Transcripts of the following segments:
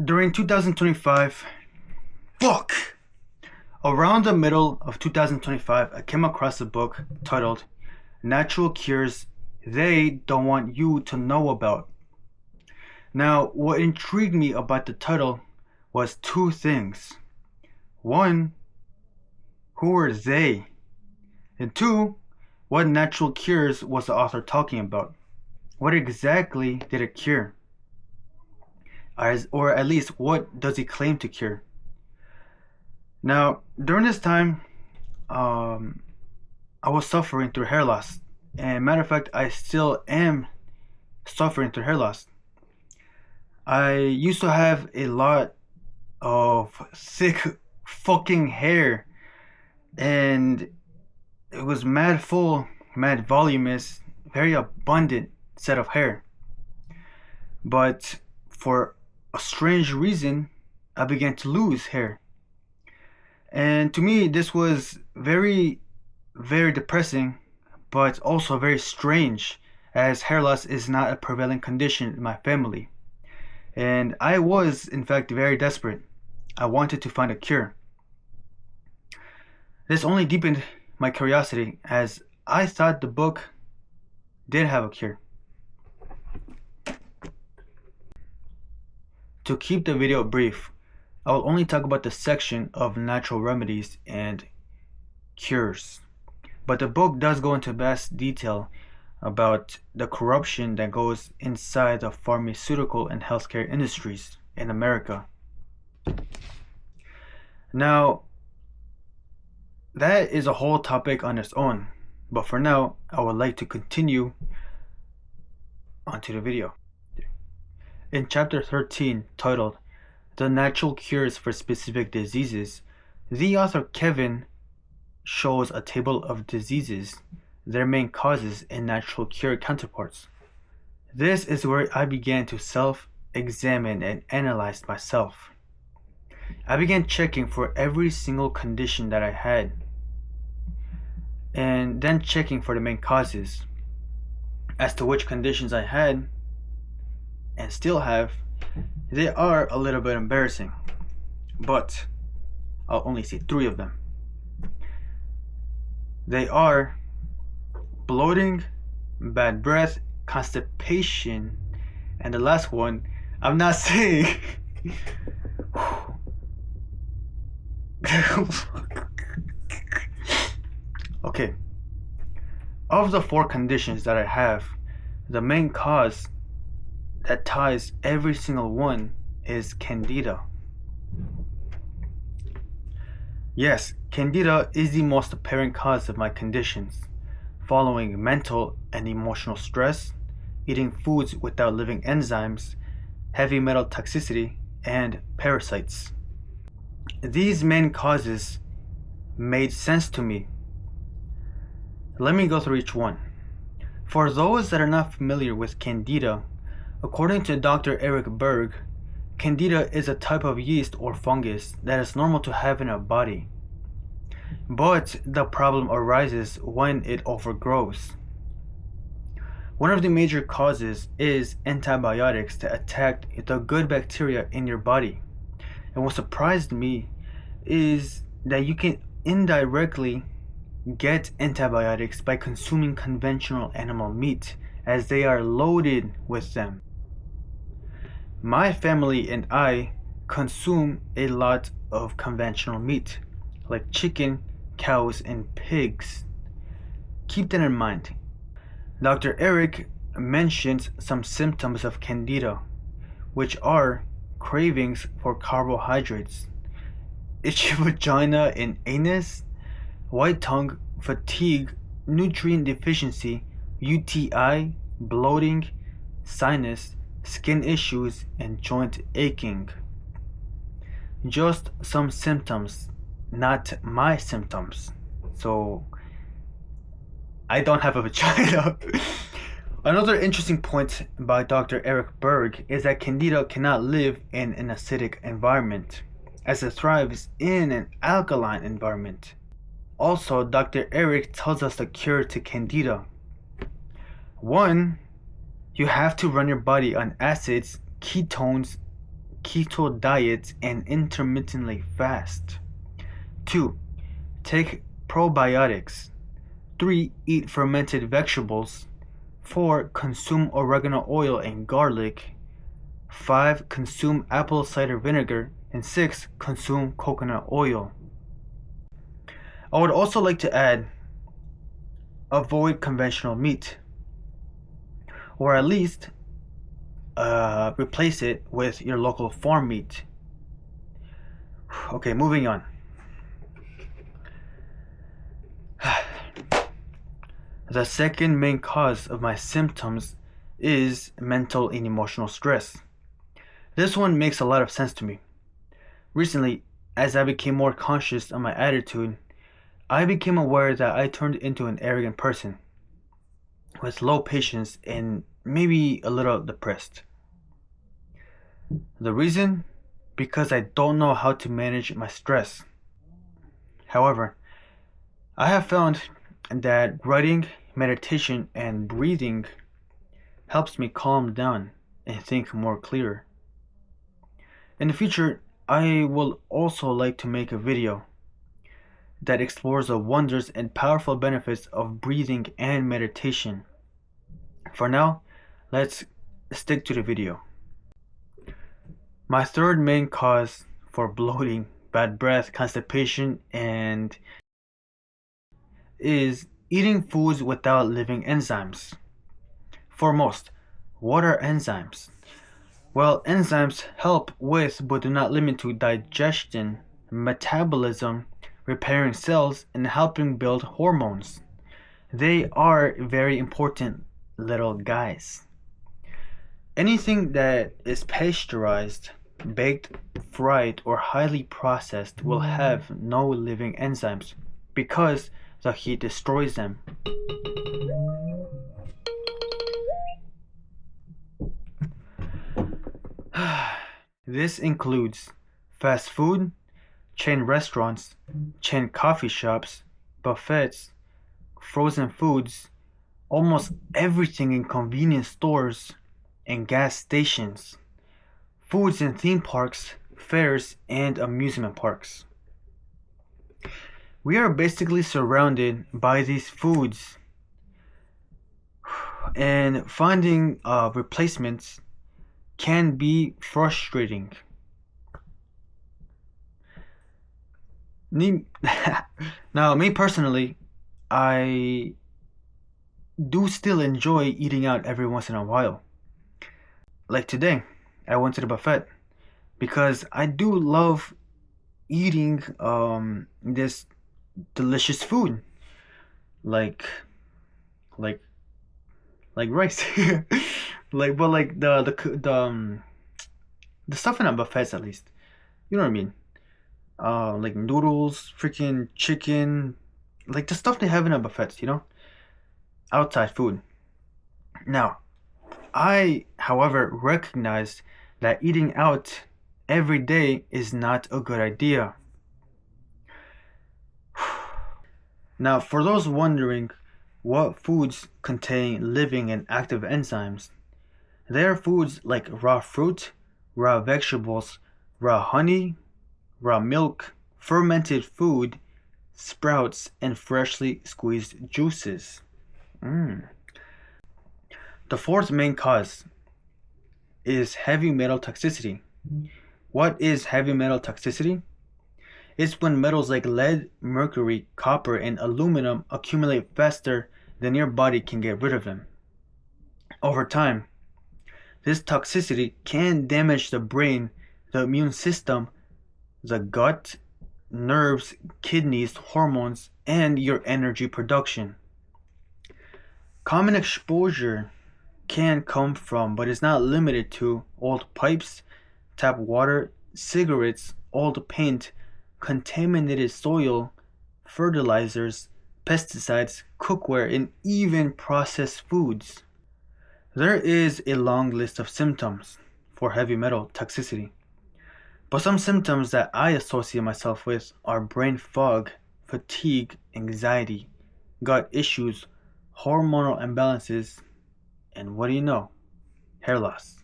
During 2025, fuck! Around the middle of 2025, I came across a book titled Natural Cures They Don't Want You to Know About. Now, what intrigued me about the title was two things. One, who were they? And two, what natural cures was the author talking about? What exactly did it cure? Or at least, what does he claim to cure? Now, during this time, I was suffering through hair loss. And matter of fact, I still am suffering through hair loss. I used to have a lot of thick fucking hair, and it was mad full, mad voluminous, very abundant set of hair. But for a strange reason, I began to lose hair. And to me, this was very, very depressing, but also very strange, as hair loss is not a prevalent condition in my family. And I was, in fact, very desperate. I wanted to find a cure. This only deepened my curiosity, as I thought the book did have a cure. To keep the video brief, I will only talk about the section of natural remedies and cures. But the book does go into vast detail about the corruption that goes inside the pharmaceutical and healthcare industries in America. Now, that is a whole topic on its own, but for now, I would like to continue onto the video. In chapter 13, titled The Natural Cures for Specific Diseases, the author Kevin shows a table of diseases, their main causes, and natural cure counterparts. This is where I began to self-examine and analyze myself. I began checking for every single condition that I had, and then checking for the main causes. As to which conditions I had and still have, they are a little bit embarrassing, but I'll only say 3 of them. They are bloating, bad breath, constipation, and the last one, I'm not saying. Okay. Of the 4 conditions that I have, the main cause that ties every single one is candida. Yes, candida is the most apparent cause of my conditions, following mental and emotional stress, eating foods without living enzymes, heavy metal toxicity, and parasites. These main causes made sense to me. Let me go through each one. For those that are not familiar with candida, according to Dr. Eric Berg, candida is a type of yeast or fungus that is normal to have in our body. But the problem arises when it overgrows. One of the major causes is antibiotics that attack the good bacteria in your body. And what surprised me is that you can indirectly get antibiotics by consuming conventional animal meat, as they are loaded with them. My family and I consume a lot of conventional meat, like chicken, cows, and pigs. Keep that in mind. Dr. Eric mentions some symptoms of candida, which are cravings for carbohydrates, itchy vagina and anus, white tongue, fatigue, nutrient deficiency, UTI, bloating, sinus, skin issues, and joint aching. Just some symptoms, not my symptoms. So, I don't have a vagina. Another interesting point by Dr. Eric Berg is that candida cannot live in an acidic environment, as it thrives in an alkaline environment. Also, Dr. Eric tells us the cure to candida. 1. You have to run your body on acids, ketones, keto diets, and intermittently fast. 2. Take probiotics. 3. Eat fermented vegetables. 4. Consume oregano oil and garlic. 5. Consume apple cider vinegar. And 6. Consume coconut oil. I would also like to add, avoid conventional meat, or at least replace it with your local farm meat. Okay, moving on. The second main cause of my symptoms is mental and emotional stress. This one makes a lot of sense to me. Recently, as I became more conscious of my attitude, I became aware that I turned into an arrogant person with low patience and maybe a little depressed. The reason? Because I don't know how to manage my stress. However, I have found that writing, meditation, and breathing helps me calm down and think more clear. In the future, I will also like to make a video that explores the wonders and powerful benefits of breathing and meditation. For now, let's stick to the video. My third main cause for bloating, bad breath, constipation, and is eating foods without living enzymes. Foremost, what are enzymes? Well, enzymes help with but do not limit to digestion, metabolism, repairing cells, and helping build hormones. They are very important little guys. Anything that is pasteurized, baked, fried, or highly processed will have no living enzymes because the heat destroys them. This includes fast food, chain restaurants, chain coffee shops, buffets, frozen foods, almost everything in convenience stores and gas stations, foods in theme parks, fairs, and amusement parks. We are basically surrounded by these foods, and finding replacements can be frustrating. Now, me personally, I do still enjoy eating out every once in a while. Like today, I went to the buffet because I do love eating this delicious food, like like rice, like the stuff in a buffets at least. You know what I mean? Like noodles, freaking chicken, like the stuff they have in a buffets. Outside food. Now, I, however, recognize that eating out every day is not a good idea. Now, for those wondering what foods contain living and active enzymes, they are foods like raw fruit, raw vegetables, raw honey, raw milk, fermented food, sprouts, and freshly squeezed juices. The fourth main cause is heavy metal toxicity. What is heavy metal toxicity? It's when metals like lead, mercury, copper, and aluminum accumulate faster than your body can get rid of them. Over time, this toxicity can damage the brain, the immune system, the gut, nerves, kidneys, hormones, and your energy production. Common exposure can come from, but is not limited to, old pipes, tap water, cigarettes, old paint, contaminated soil, fertilizers, pesticides, cookware, and even processed foods. There is a long list of symptoms for heavy metal toxicity, but some symptoms that I associate myself with are brain fog, fatigue, anxiety, gut issues, hormonal imbalances, and what do you know? Hair loss.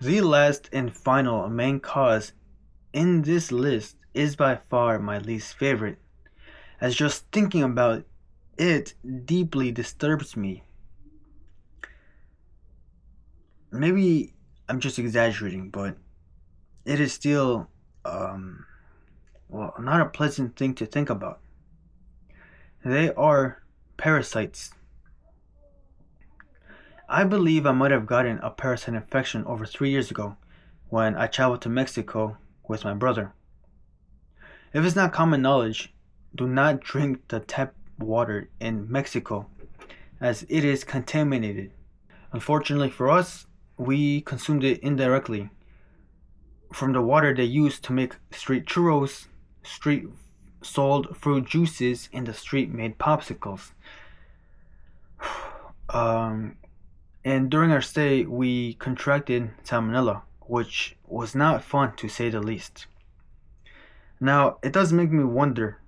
The last and final main cause in this list is by far my least favorite, as just thinking about it deeply disturbs me. Maybe I'm just exaggerating, but it is still, um, not a pleasant thing to think about. They are parasites. I believe I might have gotten a parasite infection over 3 years ago when I traveled to Mexico with my brother. If it's not common knowledge, do not drink the tap water in Mexico as it is contaminated. Unfortunately for us, we consumed it indirectly from the water they used to make street churros, street sold fruit juices, and the street made popsicles. Um, and during our stay, we contracted salmonella, which was not fun to say the least. Now, it does make me wonder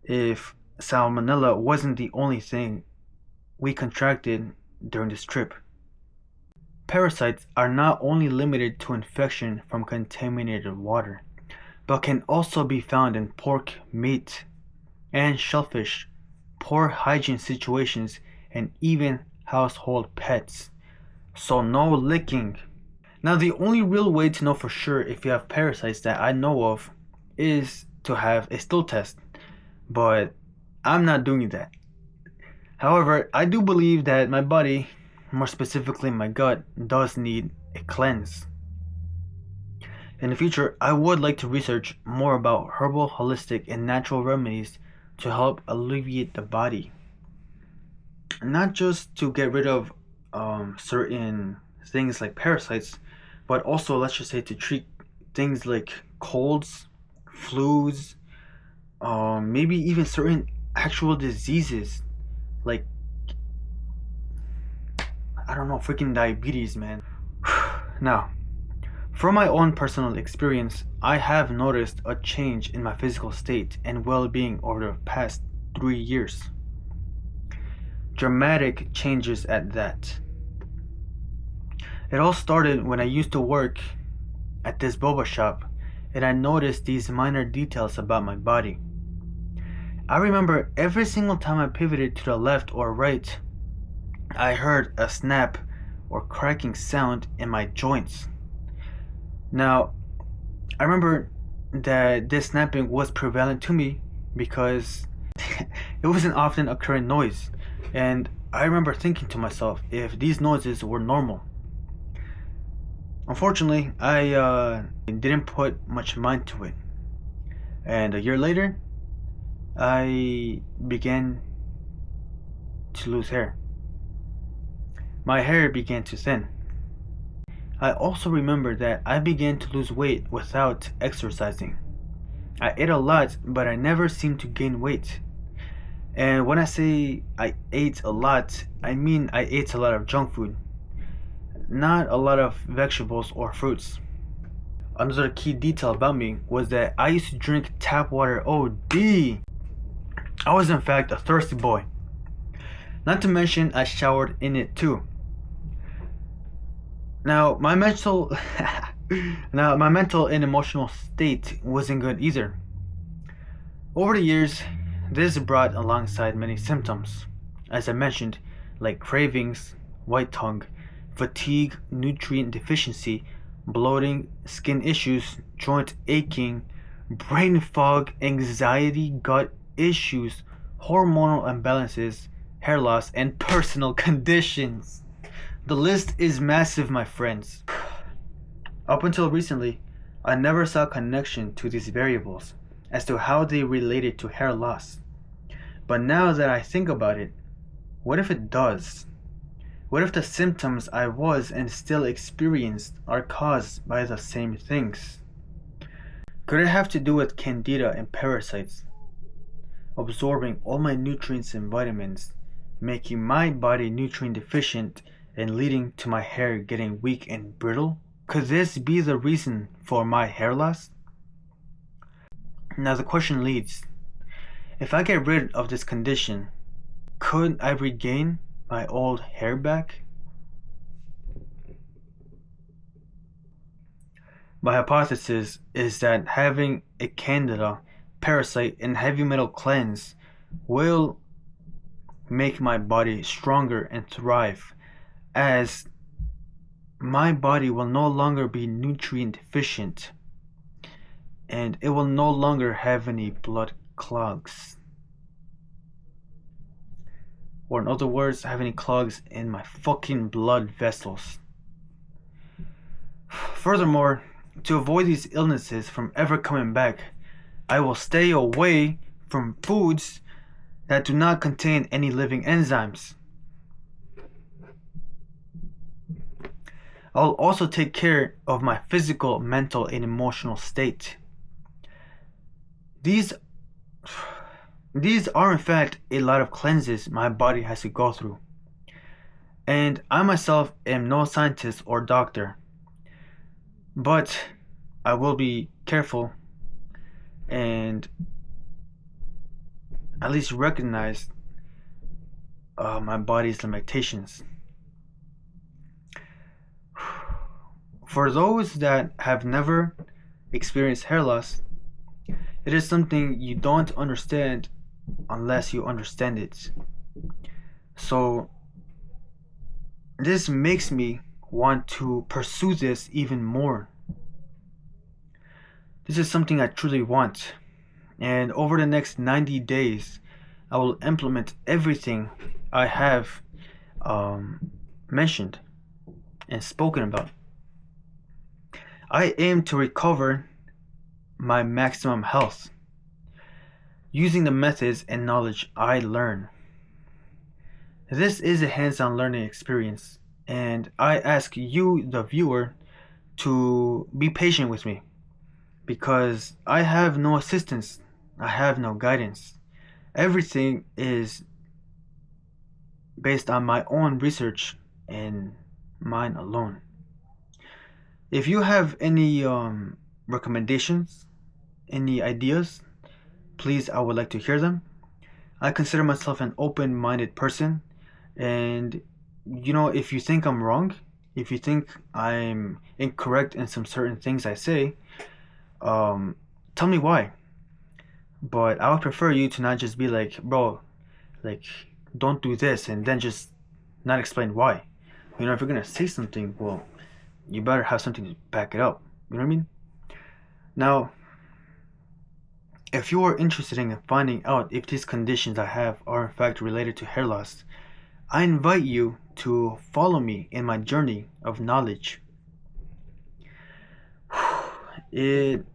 if salmonella wasn't the only thing we contracted during this trip. Parasites are not only limited to infection from contaminated water, but can also be found in pork, meat, and shellfish, poor hygiene situations, and even household pets. So, no licking. Now, the only real way to know for sure if you have parasites that I know of is to have a stool test, but I'm not doing that. However, I do believe that my body, more specifically my gut, does need a cleanse. In the future, I would like to research more about herbal, holistic, and natural remedies to help alleviate the body. Not just to get rid of certain things like parasites, but also, let's just say, to treat things like colds, flus, maybe even certain actual diseases like, I don't know, freaking diabetes, man. Now, from my own personal experience, I have noticed a change in my physical state and well being over the past 3 years. Dramatic changes at that. It all started when I used to work at this boba shop and I noticed these minor details about my body. I remember every single time I pivoted to the left or right, I heard a snap or cracking sound in my joints. Now, I remember that this snapping was prevalent to me because it was an often occurring noise, and I remember thinking to myself if these noises were normal. Unfortunately, I didn't put much mind to it, and a year later, I began to lose hair. My hair began to thin. I also remember that I began to lose weight without exercising. I ate a lot, but I never seemed to gain weight. And when I say I ate a lot, I mean I ate a lot of junk food, not a lot of vegetables or fruits. Another key detail about me was that I used to drink tap water OD. I was in fact a thirsty boy. Not to mention I showered in it too. Now my mental and emotional state wasn't good either. Over the years, this brought alongside many symptoms, as I mentioned, like cravings, white tongue, fatigue, nutrient deficiency, bloating, skin issues, joint aching, brain fog, anxiety, gut issues, hormonal imbalances, hair loss, and personal conditions. The list is massive, my friends. Up until recently, I never saw a connection to these variables as to how they related to hair loss. But now that I think about it, what if it does? What if the symptoms I was and still experienced are caused by the same things? Could it have to do with candida and parasites absorbing all my nutrients and vitamins, making my body nutrient deficient and leading to my hair getting weak and brittle? Could this be the reason for my hair loss? Now the question leads, if I get rid of this condition, could I regain my old hair back? My hypothesis is that having a candida, parasite, and heavy metal cleanse will make my body stronger and thrive, as my body will no longer be nutrient deficient and it will no longer have any blood clogs. Or, in other words, have any clogs in my fucking blood vessels. Furthermore, to avoid these illnesses from ever coming back, I will stay away from foods that do not contain any living enzymes. I'll also take care of my physical, mental, and emotional state. These are in fact a lot of cleanses my body has to go through. And I myself am no scientist or doctor, but I will be careful and at least recognize my body's limitations. For those that have never experienced hair loss, it is something you don't understand unless you understand it. So, this makes me want to pursue this even more. This is something I truly want. And over the next 90 days, I will implement everything I have mentioned and spoken about. I aim to recover my maximum health using the methods and knowledge I learn. This is a hands-on learning experience, and I ask you, the viewer, to be patient with me because I have no assistance, I have no guidance. Everything is based on my own research and mine alone. If you have any recommendations, any ideas, please, I would like to hear them. I consider myself an open-minded person, and if you think I'm wrong, if you think I'm incorrect in some certain things I say, tell me why. But I would prefer you to not just be like, bro, like, don't do this, and then just not explain why. If you're gonna say something, well, you better have something to back it up. You know what I mean? Now, if you are interested in finding out if these conditions I have are in fact related to hair loss, I invite you to follow me in my journey of knowledge. It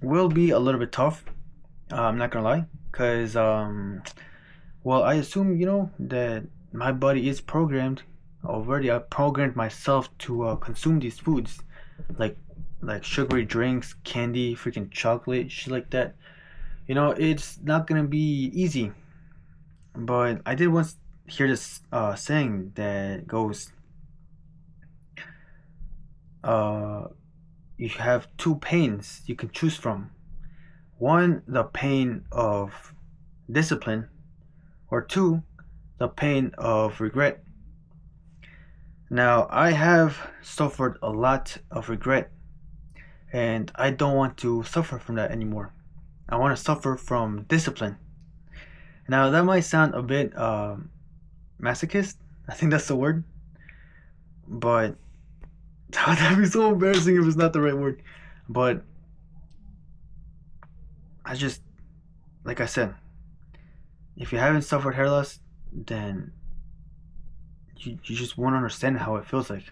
will be a little bit tough, I'm not gonna lie, because, I assume, that my body is programmed already. I programmed myself to consume these foods, like sugary drinks, candy, freaking chocolate, shit like that. It's not gonna be easy. But I did once hear this saying that goes, you have two pains you can choose from. One, the pain of discipline, or two, the pain of regret. Now, I have suffered a lot of regret, and I don't want to suffer from that anymore. I want to suffer from discipline. Now, that might sound a bit masochist. I think that's the word. But that'd be so embarrassing if it's not the right word. But like I said, if you haven't suffered hair loss, then you just won't understand how it feels like.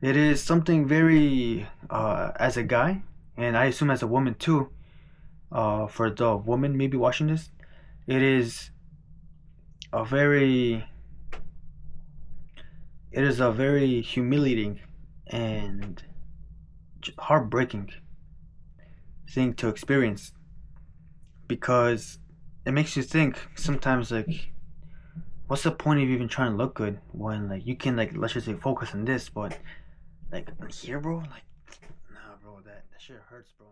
It is something very, as a guy, and I assume as a woman too, for the woman maybe watching this, it is a very humiliating and heartbreaking thing to experience, because it makes you think sometimes, like, what's the point of even trying to look good when, like, you can, like, let's just say focus on this, but like here, bro, like, nah, bro, that shit hurts, bro.